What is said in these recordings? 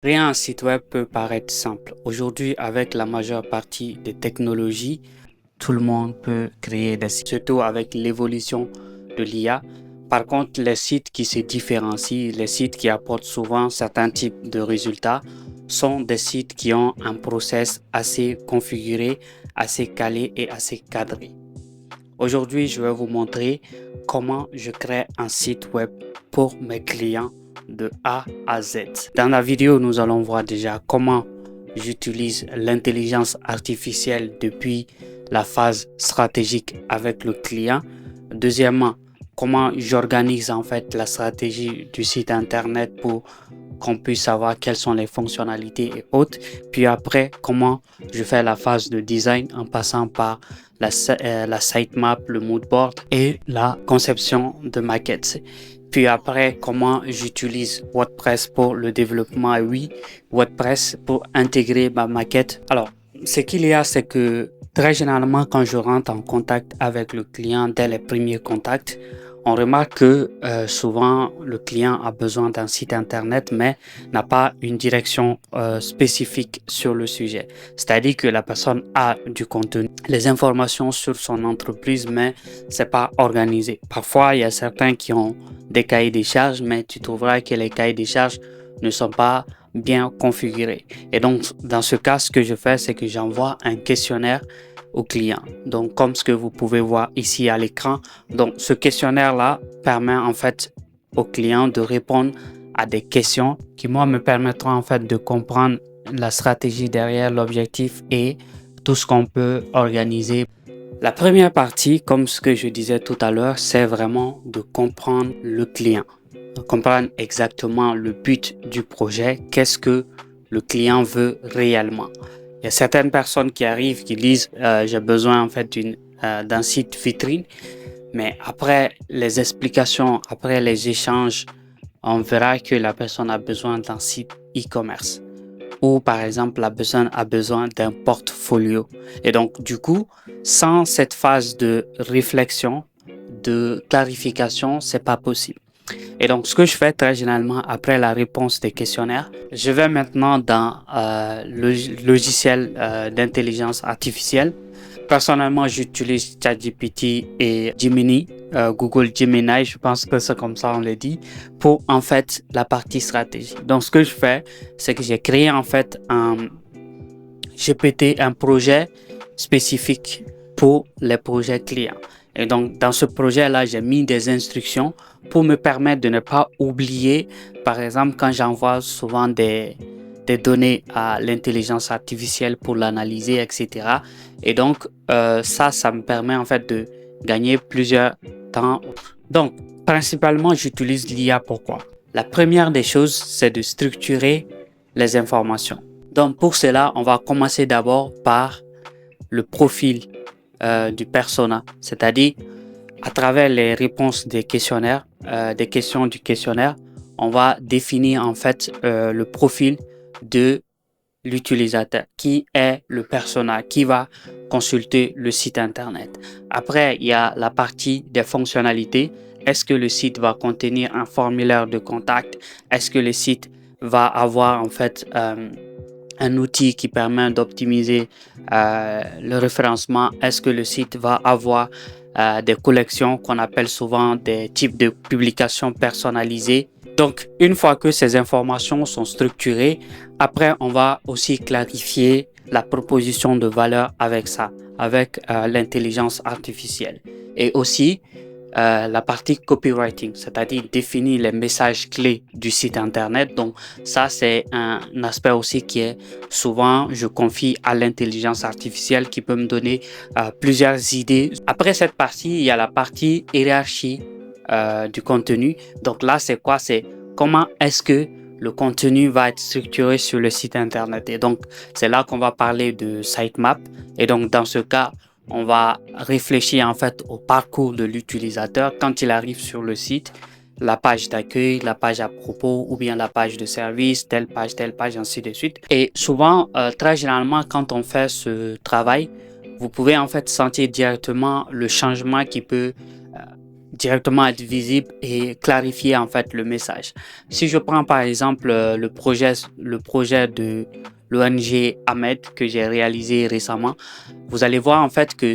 Créer un site web peut paraître simple. Aujourd'hui, avec la majeure partie des technologies, tout le monde peut créer des sites, surtout avec l'évolution de l'IA. Par contre, les sites qui se différencient, les sites qui apportent souvent certains types de résultats, sont des sites qui ont un process assez configuré, assez calé et assez cadré. Aujourd'hui, je vais vous montrer comment je crée un site web pour mes clients de A à Z. Dans la vidéo, nous allons voir déjà comment j'utilise l'intelligence artificielle depuis la phase stratégique avec le client. Deuxièmement, comment j'organise en fait la stratégie du site internet pour qu'on puisse savoir quelles sont les fonctionnalités et autres. Puis après, comment je fais la phase de design en passant par la sitemap, le mood board et la conception de maquettes. Puis après, comment j'utilise WordPress pour le développement. Oui, WordPress pour intégrer ma maquette. Alors, ce qu'il y a, c'est que très généralement, quand je rentre en contact avec le client dès les premiers contacts, on remarque que souvent le client a besoin d'un site internet mais n'a pas une direction spécifique sur le sujet. C'est-à-dire que la personne a du contenu, les informations sur son entreprise mais c'est pas organisé. Parfois, il y a certains qui ont des cahiers des charges mais tu trouveras que les cahiers des charges ne sont pas bien configurés. Et donc, dans ce cas, ce que je fais, c'est que j'envoie un questionnaire au client. Donc, comme ce que vous pouvez voir ici à l'écran. Donc, ce questionnaire-là permet en fait au client de répondre à des questions qui, moi, me permettront en fait de comprendre la stratégie derrière l'objectif et tout ce qu'on peut organiser. La première partie, comme ce que je disais tout à l'heure, c'est vraiment de comprendre le client, de comprendre exactement le but du projet, qu'est-ce que le client veut réellement. Il y a certaines personnes qui arrivent, qui disent j'ai besoin en fait d'un site vitrine, mais après les explications, après les échanges, on verra que la personne a besoin d'un site e-commerce ou par exemple la personne a besoin d'un portfolio. Et donc du coup, sans cette phase de réflexion, de clarification, c'est pas possible. Et donc, ce que je fais très généralement après la réponse des questionnaires, je vais maintenant dans le logiciel d'intelligence artificielle. Personnellement, j'utilise ChatGPT et Gemini, Google Gemini, je pense que c'est comme ça on le dit, pour en fait la partie stratégie. Donc, ce que je fais, c'est que j'ai créé en fait un GPT, un projet spécifique pour les projets clients. Et donc, dans ce projet-là, j'ai mis des instructions pour me permettre de ne pas oublier, par exemple, quand j'envoie souvent des données à l'intelligence artificielle pour l'analyser, etc. Et donc, ça me permet en fait de gagner plusieurs temps. Donc, principalement, j'utilise l'IA. Pourquoi? La première des choses, c'est de structurer les informations. Donc, pour cela, on va commencer d'abord par le profil du persona, c'est-à-dire à travers les réponses des questionnaires, des questions du questionnaire, on va définir en fait le profil de l'utilisateur, qui est le persona, qui va consulter le site internet. Après, il y a la partie des fonctionnalités. Est-ce que le site va contenir un formulaire de contact? Est-ce que le site va avoir en fait un outil qui permet d'optimiser le référencement? Est-ce que le site va avoir des collections qu'on appelle souvent des types de publications personnalisées? Donc, une fois que ces informations sont structurées, après, on va aussi clarifier la proposition de valeur avec ça, avec l'intelligence artificielle. Et aussi, la partie copywriting, c'est-à-dire définir les messages clés du site internet. Donc ça, c'est un aspect aussi qui est souvent, je confie à l'intelligence artificielle qui peut me donner plusieurs idées. Après cette partie, il y a la partie hiérarchie du contenu. Donc là, c'est quoi? C'est comment est-ce que le contenu va être structuré sur le site internet. Et donc, c'est là qu'on va parler de sitemap. Et donc, dans ce cas, on va réfléchir en fait au parcours de l'utilisateur quand il arrive sur le site, la page d'accueil, la page à propos ou bien la page de service, telle page, ainsi de suite. Et souvent, très généralement, quand on fait ce travail, vous pouvez en fait sentir directement le changement qui peut directement être visible et clarifier en fait le message. Si je prends par exemple le projet de l'ONG Ahmed que j'ai réalisé récemment, vous allez voir en fait que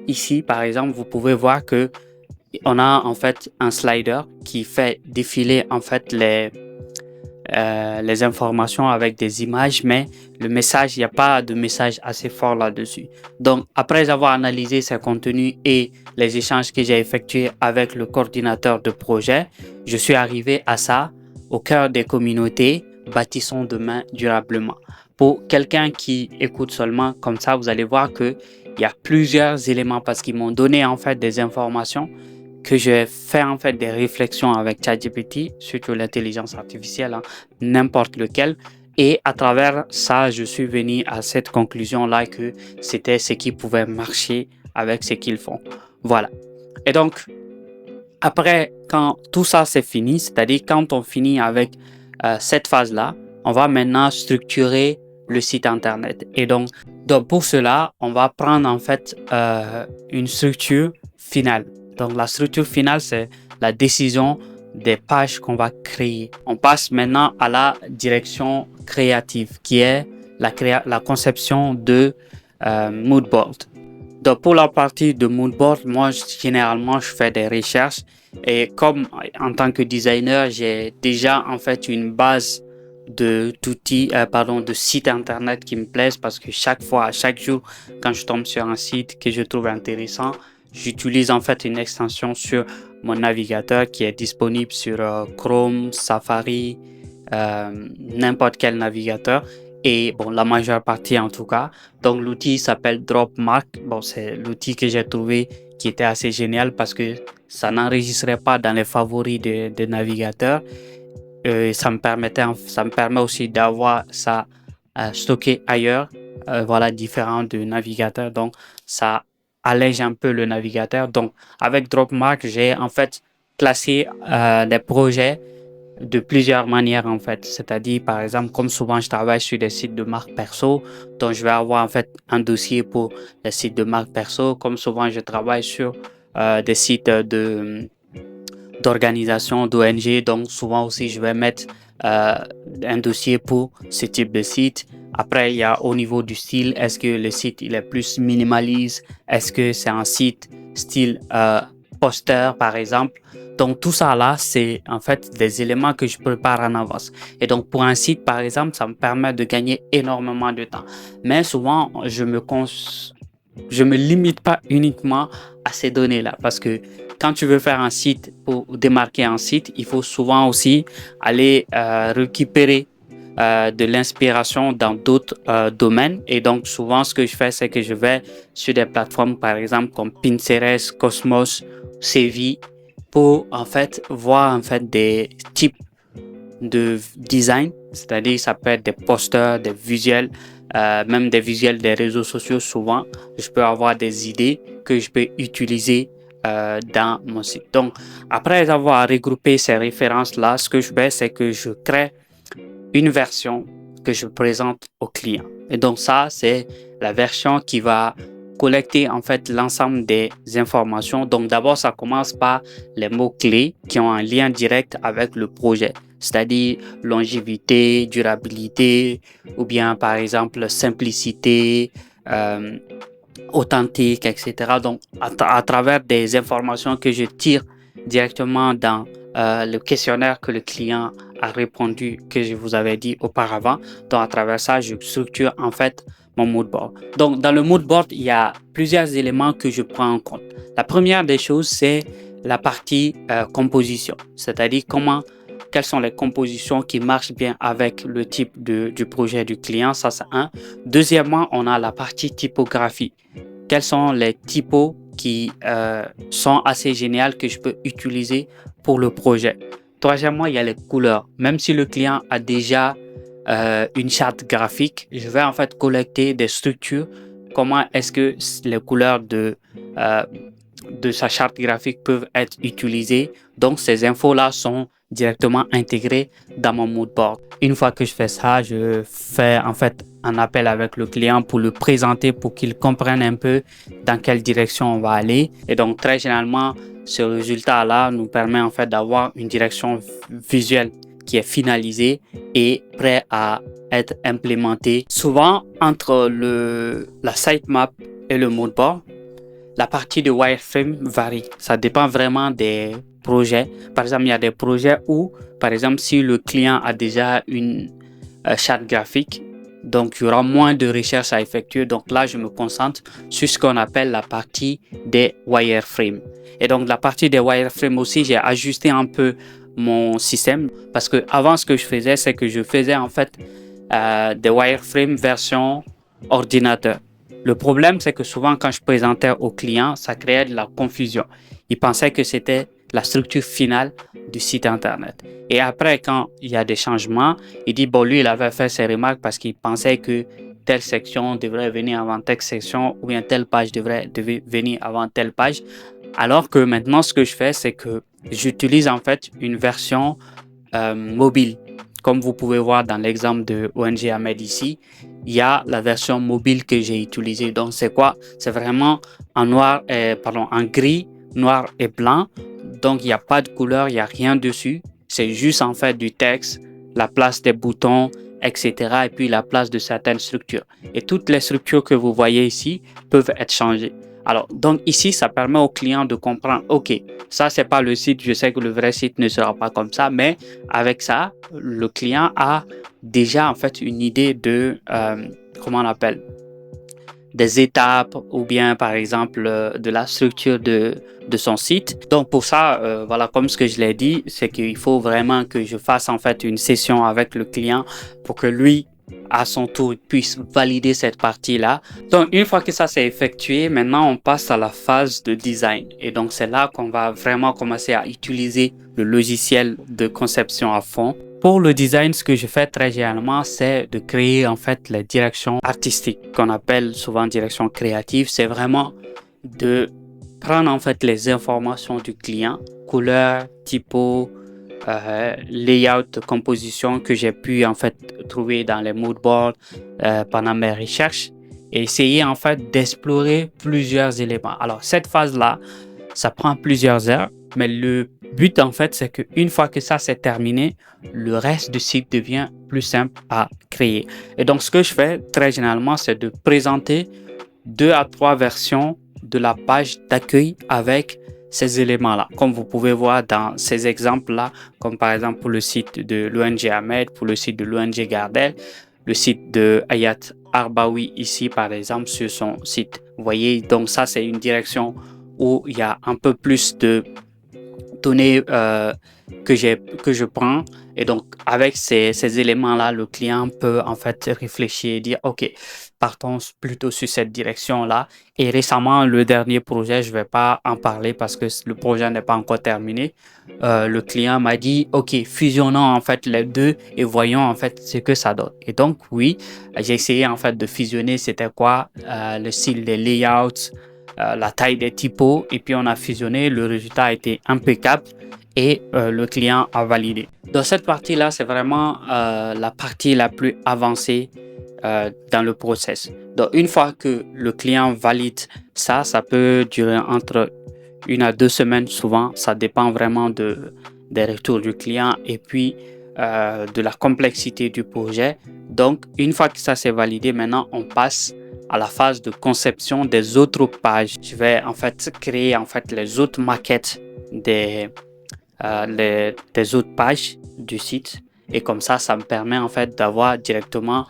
ici par exemple, vous pouvez voir que on a en fait un slider qui fait défiler en fait les informations avec des images, mais le message, il n'y a pas de message assez fort là-dessus. Donc, après avoir analysé ces contenus et les échanges que j'ai effectués avec le coordinateur de projet, je suis arrivé à ça, au cœur des communautés, bâtissons demain durablement. Pour quelqu'un qui écoute seulement comme ça, vous allez voir qu'il y a plusieurs éléments parce qu'ils m'ont donné en fait des informations que j'ai fait en fait des réflexions avec ChatGPT, surtout l'intelligence artificielle, n'importe lequel. Et à travers ça, je suis venu à cette conclusion-là que c'était ce qui pouvait marcher avec ce qu'ils font. Voilà. Et donc, après, quand tout ça c'est fini, c'est-à-dire quand on finit avec cette phase-là, on va maintenant structurer le site internet. Et donc pour cela, on va prendre en fait une structure finale. Donc la structure finale, c'est la décision des pages qu'on va créer. On passe maintenant à la direction créative, qui est la conception de moodboard. Donc pour la partie de moodboard, moi généralement je fais des recherches et comme en tant que designer, j'ai déjà en fait une base d'outils, de sites internet qui me plaisent parce que chaque jour, quand je tombe sur un site que je trouve intéressant, j'utilise en fait une extension sur mon navigateur qui est disponible sur Chrome, Safari, n'importe quel navigateur. Et bon, la majeure partie en tout cas. Donc l'outil s'appelle Dropmark. Bon, c'est l'outil que j'ai trouvé qui était assez génial parce que ça n'enregistrait pas dans les favoris des navigateurs. Ça me permet aussi d'avoir ça stocké ailleurs, différent de navigateurs. Donc ça allège un peu le navigateur. Donc avec Dropmark, j'ai en fait classé des projets de plusieurs manières en fait, c'est-à-dire par exemple comme souvent je travaille sur des sites de marque perso, donc je vais avoir en fait un dossier pour les sites de marque perso, comme souvent je travaille sur des sites d'organisation d'ONG, donc souvent aussi je vais mettre un dossier pour ce type de site. Après il y a au niveau du style, est-ce que le site il est plus minimaliste, est-ce que c'est un site style poster par exemple. Donc tout ça là, c'est en fait des éléments que je prépare en avance. Et donc pour un site par exemple, ça me permet de gagner énormément de temps. Mais souvent, je me limite pas uniquement à ces données-là parce que quand tu veux faire un site, pour démarquer un site, il faut souvent aussi aller récupérer de l'inspiration dans d'autres domaines. Et donc souvent, ce que je fais, c'est que je vais sur des plateformes par exemple comme Pinterest, Cosmos, Sevi, pour en fait voir en fait des types de design, c'est-à-dire ça peut être des posters, des visuels, même des visuels des réseaux sociaux. Souvent, je peux avoir des idées que je peux utiliser dans mon site. Donc, après avoir regroupé ces références-là, ce que je fais, c'est que je crée une version que je présente au client. Et donc ça, c'est la version qui va collecter en fait l'ensemble des informations. Donc d'abord, ça commence par les mots-clés qui ont un lien direct avec le projet, c'est-à-dire longévité, durabilité, ou bien par exemple simplicité, authentique, etc. Donc à travers des informations que je tire directement dans le questionnaire que le client a répondu, que je vous avais dit auparavant. Donc à travers ça, je structure en fait mon mood board. Donc dans le mood board, il y a plusieurs éléments que je prends en compte. La première des choses, c'est la partie composition, c'est-à-dire quelles sont les compositions qui marchent bien avec le type du projet du client. Ça, c'est un. Deuxièmement, on a la partie typographie. Quels sont les typos qui sont assez géniales que je peux utiliser pour le projet. Troisièmement, il y a les couleurs. Même si le client a déjà une charte graphique, je vais en fait collecter des structures. Comment est-ce que les couleurs de sa charte graphique peuvent être utilisées. Donc, ces infos-là sont directement intégrées dans mon mood board. Une fois que je fais ça, je fais en fait un appel avec le client pour le présenter, pour qu'il comprenne un peu dans quelle direction on va aller. Et donc, très généralement, Ce résultat-là nous permet en fait d'avoir une direction visuelle qui est finalisée et prêt à être implémentée. Souvent, entre la sitemap et le mood board, la partie de wireframe varie. Ça dépend vraiment des projets. Par exemple, il y a des projets où, par exemple, si le client a déjà une charte graphique, donc il y aura moins de recherches à effectuer. Donc là, je me concentre sur ce qu'on appelle la partie des wireframes. Et donc la partie des wireframes aussi, j'ai ajusté un peu mon système parce que avant, ce que je faisais, c'est que je faisais en fait des wireframes version ordinateur. Le problème, c'est que souvent, quand je présentais aux clients, ça créait de la confusion. Ils pensaient que c'était la structure finale du site internet. Et après, quand il y a des changements, il dit, bon, lui, il avait fait ses remarques parce qu'il pensait que telle section devrait venir avant telle section ou bien telle page devrait venir avant telle page. Alors que maintenant, ce que je fais, c'est que j'utilise en fait une version mobile. Comme vous pouvez voir dans l'exemple de ONG Ahmed ici, il y a la version mobile que j'ai utilisée. Donc, c'est quoi? C'est vraiment en en gris, noir et blanc. Donc, il n'y a pas de couleur, il n'y a rien dessus. C'est juste en fait du texte, la place des boutons, etc. Et puis la place de certaines structures. Et toutes les structures que vous voyez ici peuvent être changées. Alors, donc ici, ça permet au client de comprendre, OK, ça, c'est pas le site, je sais que le vrai site ne sera pas comme ça, mais avec ça, le client a déjà en fait une idée de, comment on appelle, des étapes ou bien par exemple de la structure de son site. Donc pour ça, voilà, comme ce que je l'ai dit, c'est qu'il faut vraiment que je fasse en fait une session avec le client pour que lui, à son tour, puisse valider cette partie-là. Donc, une fois que ça s'est effectué, maintenant, on passe à la phase de design. Et donc, c'est là qu'on va vraiment commencer à utiliser le logiciel de conception à fond. Pour le design, ce que je fais très généralement, c'est de créer en fait les directions artistiques qu'on appelle souvent direction créative. C'est vraiment de prendre en fait les informations du client, couleur, typo, layout, composition que j'ai pu en fait trouver dans les mood boards pendant mes recherches et essayer en fait d'explorer plusieurs éléments. Alors cette phase-là, ça prend plusieurs heures, mais le but en fait c'est qu'une fois que ça c'est terminé, le reste du site devient plus simple à créer. Et donc ce que je fais très généralement, c'est de présenter 2 à 3 versions de la page d'accueil avec ces éléments-là, comme vous pouvez voir dans ces exemples-là, comme par exemple pour le site de l'ONG Ahmed, pour le site de l'ONG Gardel, le site de Hayat Arbaoui ici par exemple sur son site. Vous voyez, donc ça c'est une direction où il y a un peu plus de données que je prends. Et donc, avec ces éléments-là, le client peut en fait réfléchir et dire, OK, partons plutôt sur cette direction-là. Et récemment, le dernier projet, je ne vais pas en parler parce que le projet n'est pas encore terminé. Le client m'a dit, OK, fusionnons en fait les deux et voyons en fait ce que ça donne. Et donc, oui, j'ai essayé en fait de fusionner, c'était quoi, le style des layouts, la taille des typos, et puis on a fusionné, le résultat a été impeccable et le client a validé. Dans cette partie-là, c'est vraiment la partie la plus avancée dans le process. Donc, une fois que le client valide ça, ça peut durer entre 1 à 2 semaines souvent. Ça dépend vraiment des retours du client et puis de la complexité du projet. Donc, une fois que ça s'est validé, maintenant, on passe à la phase de conception des autres pages. Je vais en fait créer en fait les autres maquettes des autres pages du site. Et comme ça me permet en fait d'avoir directement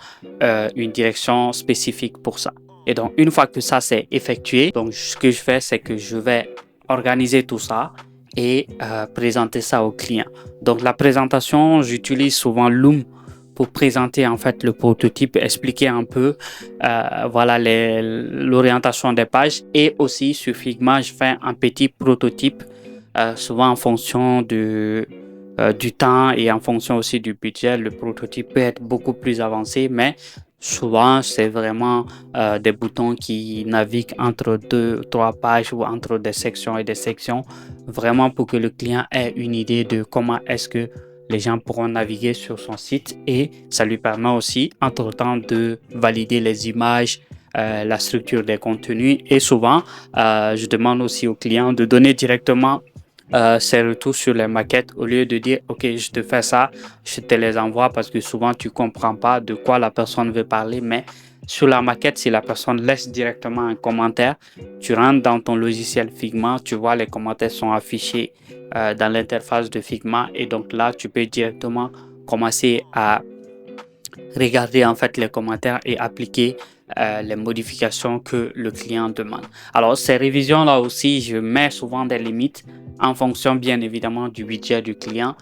une direction spécifique pour ça. Et donc, une fois que ça c'est effectué, donc ce que je fais, c'est que je vais organiser tout ça et présenter ça au client. Donc, la présentation, j'utilise souvent Loom pour présenter en fait le prototype, expliquer un peu voilà l'orientation des pages, et aussi sur Figma, je fais un petit prototype souvent en fonction du temps et en fonction aussi du budget. Le prototype peut être beaucoup plus avancé, mais souvent c'est vraiment des boutons qui naviguent entre 2 ou 3 pages ou entre des sections et des sections, vraiment pour que le client ait une idée de comment est-ce que les gens pourront naviguer sur son site, et ça lui permet aussi entre-temps de valider les images, la structure des contenus. Et souvent, je demande aussi aux clients de donner directement ses retours sur les maquettes au lieu de dire ok, je te fais ça, je te les envoie, parce que souvent tu comprends pas de quoi la personne veut parler. Mais sur la maquette, si la personne laisse directement un commentaire, tu rentres dans ton logiciel Figma, tu vois les commentaires sont affichés dans l'interface de Figma, et donc là tu peux directement commencer à regarder en fait les commentaires et appliquer les modifications que le client demande. Alors ces révisions là aussi, je mets souvent des limites en fonction bien évidemment du budget du client.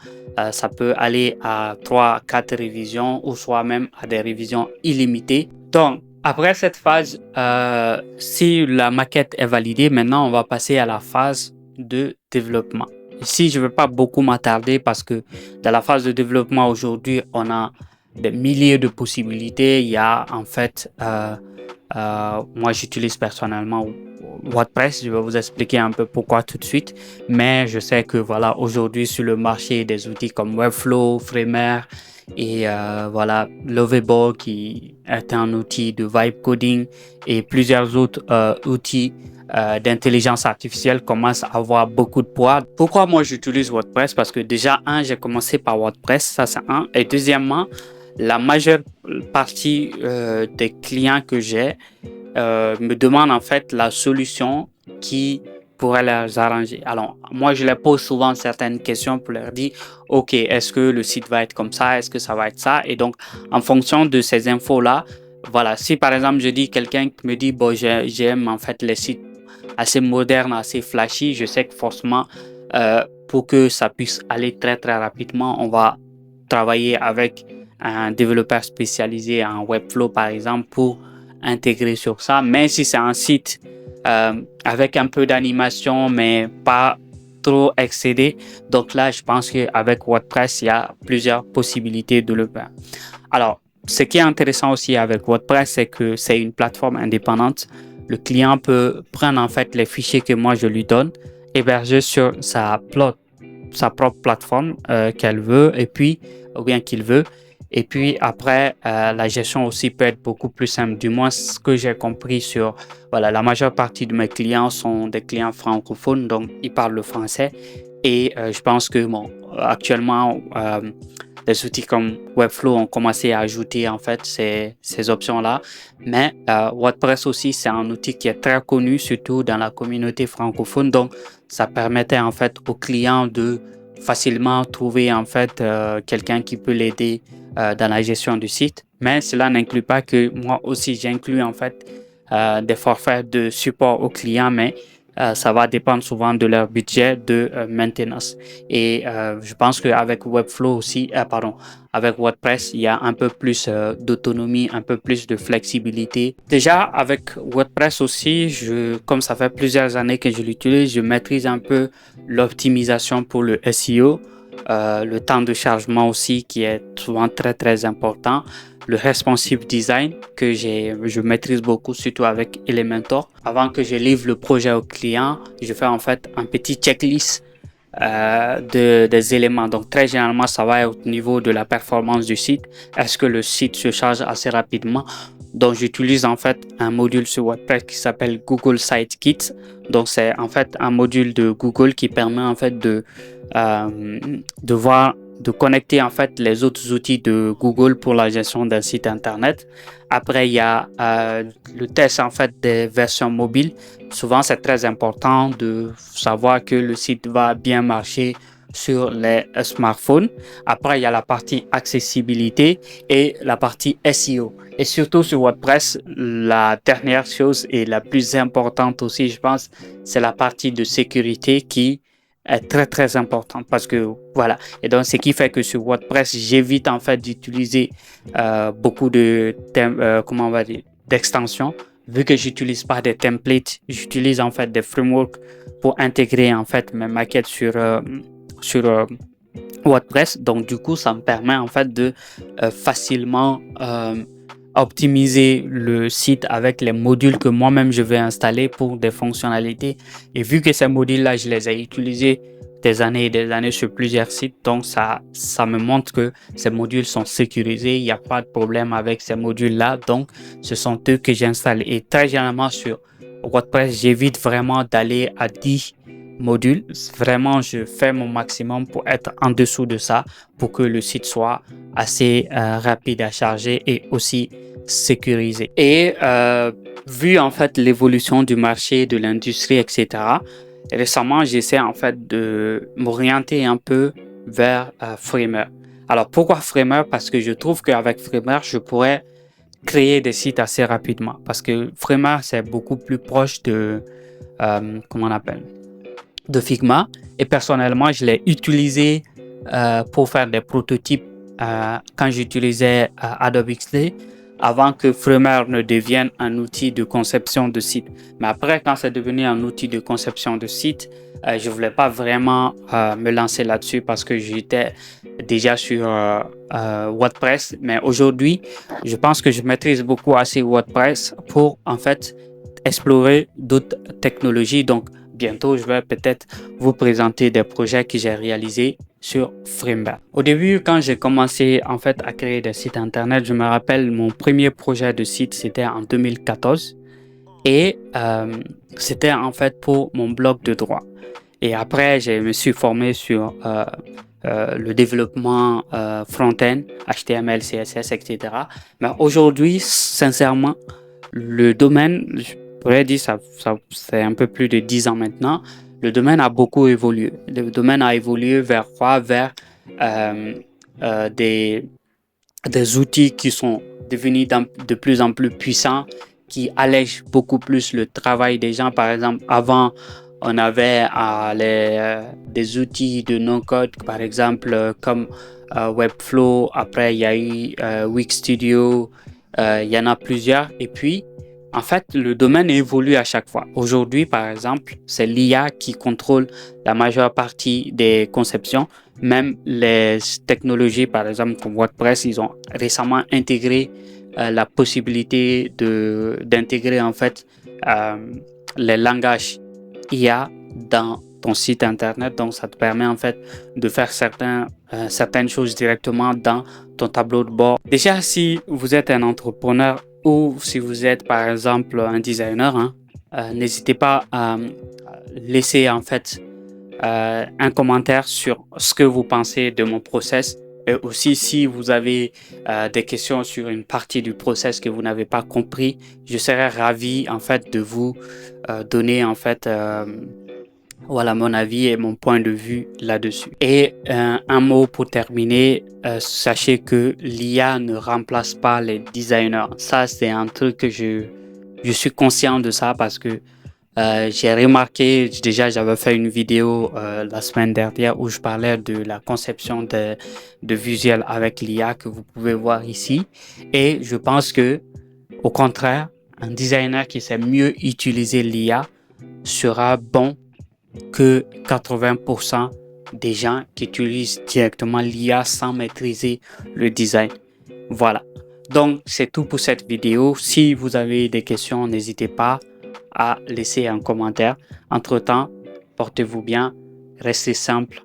Ça peut aller à 3-4 révisions ou soit même à des révisions illimitées. Donc après cette phase, si la maquette est validée, maintenant on va passer à la phase de développement. Ici, je ne vais pas beaucoup m'attarder parce que dans la phase de développement aujourd'hui, on a des milliers de possibilités. Il y a en fait, moi j'utilise personnellement WordPress. Je vais vous expliquer un peu pourquoi tout de suite. Mais je sais que voilà, aujourd'hui sur le marché, des outils comme Webflow, Framer et voilà, Lovable qui est un outil de vibe coding et plusieurs autres outils d'intelligence artificielle commencent à avoir beaucoup de poids. Pourquoi moi j'utilise WordPress? Parce que déjà, j'ai commencé par WordPress, ça c'est un. Et deuxièmement, la majeure partie des clients que j'ai me demandent en fait la solution qui pourrait les arranger. Alors, moi, je leur pose souvent certaines questions pour leur dire, OK, est-ce que le site va être comme ça? Est-ce que ça va être ça? Et donc, en fonction de ces infos-là, voilà, si par exemple, je dis quelqu'un qui me dit, bon, j'aime en fait les sites assez modernes, assez flashy, je sais que forcément, pour que ça puisse aller très, très rapidement, on va travailler avec un développeur spécialisé en Webflow, par exemple, pour intégrer sur ça. Mais si c'est un site avec un peu d'animation, mais pas trop excédé, donc là, je pense qu'avec WordPress, il y a plusieurs possibilités de le faire. Alors, ce qui est intéressant aussi avec WordPress, c'est que c'est une plateforme indépendante. Le client peut prendre en fait les fichiers que moi je lui donne, héberger sur sa propre plateforme qu'elle veut, et puis, ou bien qu'il veut. Et puis après, la gestion aussi peut être beaucoup plus simple. Du moins, ce que j'ai compris sur, voilà, la majeure partie de mes clients sont des clients francophones, donc ils parlent le français. Et je pense que, bon, actuellement, des outils comme Webflow ont commencé à ajouter en fait ces options-là. Mais WordPress aussi, c'est un outil qui est très connu, surtout dans la communauté francophone. Donc, ça permettait en fait aux clients de facilement trouver en fait quelqu'un qui peut l'aider dans la gestion du site. Mais cela n'inclut pas que moi aussi j'inclus en fait des forfaits de support aux clients, mais ça va dépendre souvent de leur budget de maintenance. Et je pense qu'avec Webflow aussi, avec WordPress, il y a un peu plus d'autonomie, un peu plus de flexibilité. Déjà, avec WordPress aussi, comme ça fait plusieurs années que je l'utilise, je maîtrise un peu l'optimisation pour le SEO. Le temps de chargement aussi qui est souvent très très important, le responsive design que je maîtrise beaucoup, surtout avec Elementor. Avant que je livre le projet au client, je fais en fait un petit checklist des éléments. Donc très généralement, ça va être au niveau de la performance du site. Est-ce que le site se charge assez rapidement? Donc j'utilise en fait un module sur WordPress qui s'appelle Google Sitekit. Donc c'est en fait un module de Google qui permet en fait de connecter en fait les autres outils de Google pour la gestion d'un site internet. Après, il y a le test en fait des versions mobiles. Souvent, c'est très important de savoir que le site va bien marcher sur les smartphones. Après, il y a la partie accessibilité et la partie SEO. Et surtout sur WordPress, la dernière chose et la plus importante aussi, je pense, c'est la partie de sécurité qui est très très importante parce que voilà. Et donc ce qui fait que sur WordPress, j'évite en fait d'utiliser beaucoup de comment on va dire, d'extensions. Vu que j'utilise pas des templates, j'utilise en fait des frameworks pour intégrer en fait mes maquettes sur WordPress. Donc du coup, ça me permet en fait de facilement optimiser le site avec les modules que moi-même je vais installer pour des fonctionnalités. Et vu que ces modules-là, je les ai utilisés des années et des années sur plusieurs sites. Donc, ça me montre que ces modules sont sécurisés. Il n'y a pas de problème avec ces modules-là. Donc, ce sont eux que j'installe. Et très généralement sur WordPress, j'évite vraiment d'aller à 10 modules. Vraiment, je fais mon maximum pour être en dessous de ça, pour que le site soit assez rapide à charger et aussi sécurisé. Et vu en fait l'évolution du marché, de l'industrie, etc., récemment, j'essaie en fait de m'orienter un peu vers Framer. Alors, pourquoi Framer? Parce que je trouve qu'avec Framer, je pourrais créer des sites assez rapidement. Parce que Framer, c'est beaucoup plus proche de, comment on appelle, de Figma. Et personnellement, je l'ai utilisé pour faire des prototypes quand j'utilisais Adobe XD, avant que Framer ne devienne un outil de conception de site. Mais après, quand c'est devenu un outil de conception de site, je ne voulais pas vraiment me lancer là-dessus parce que j'étais déjà sur WordPress. Mais aujourd'hui, je pense que je maîtrise beaucoup assez WordPress pour en fait explorer d'autres technologies. Donc, bientôt, je vais peut-être vous présenter des projets que j'ai réalisés sur Framer. Au début, quand j'ai commencé en fait à créer des sites internet, je me rappelle mon premier projet de site, c'était en 2014 et c'était en fait pour mon blog de droit. Et après, je me suis formé sur le développement front-end, HTML, CSS, etc. Mais aujourd'hui, sincèrement, le domaine, je pourrais dire, ça c'est un peu plus de 10 ans maintenant, le domaine a beaucoup évolué. Le domaine a évolué vers quoi? Vers des outils qui sont devenus de plus en plus puissants, qui allègent beaucoup plus le travail des gens. Par exemple, avant, on avait des outils de no-code, par exemple, comme Webflow. Après, il y a eu Wix Studio. Il y en a plusieurs. Et puis, en fait, le domaine évolue à chaque fois. Aujourd'hui, par exemple, c'est l'IA qui contrôle la majeure partie des conceptions. Même les technologies, par exemple, comme WordPress, ils ont récemment intégré la possibilité d'intégrer en fait les langages IA dans ton site internet. Donc, ça te permet en fait de faire certaines choses directement dans ton tableau de bord. Déjà, si vous êtes un entrepreneur ou si vous êtes par exemple un designer, n'hésitez pas à laisser en fait un commentaire sur ce que vous pensez de mon process. Et aussi, si vous avez des questions sur une partie du process que vous n'avez pas compris, je serais ravi en fait de vous donner en fait voilà mon avis et mon point de vue là-dessus. Et un mot pour terminer, sachez que l'IA ne remplace pas les designers. Ça, c'est un truc que je suis conscient de ça parce que j'ai remarqué, déjà j'avais fait une vidéo la semaine dernière où je parlais de la conception de visuels avec l'IA que vous pouvez voir ici. Et je pense que, au contraire, un designer qui sait mieux utiliser l'IA sera bon que 80% des gens qui utilisent directement l'IA sans maîtriser le design. Voilà. Donc, c'est tout pour cette vidéo. Si vous avez des questions, n'hésitez pas à laisser un commentaire. Entre-temps, portez-vous bien, restez simple.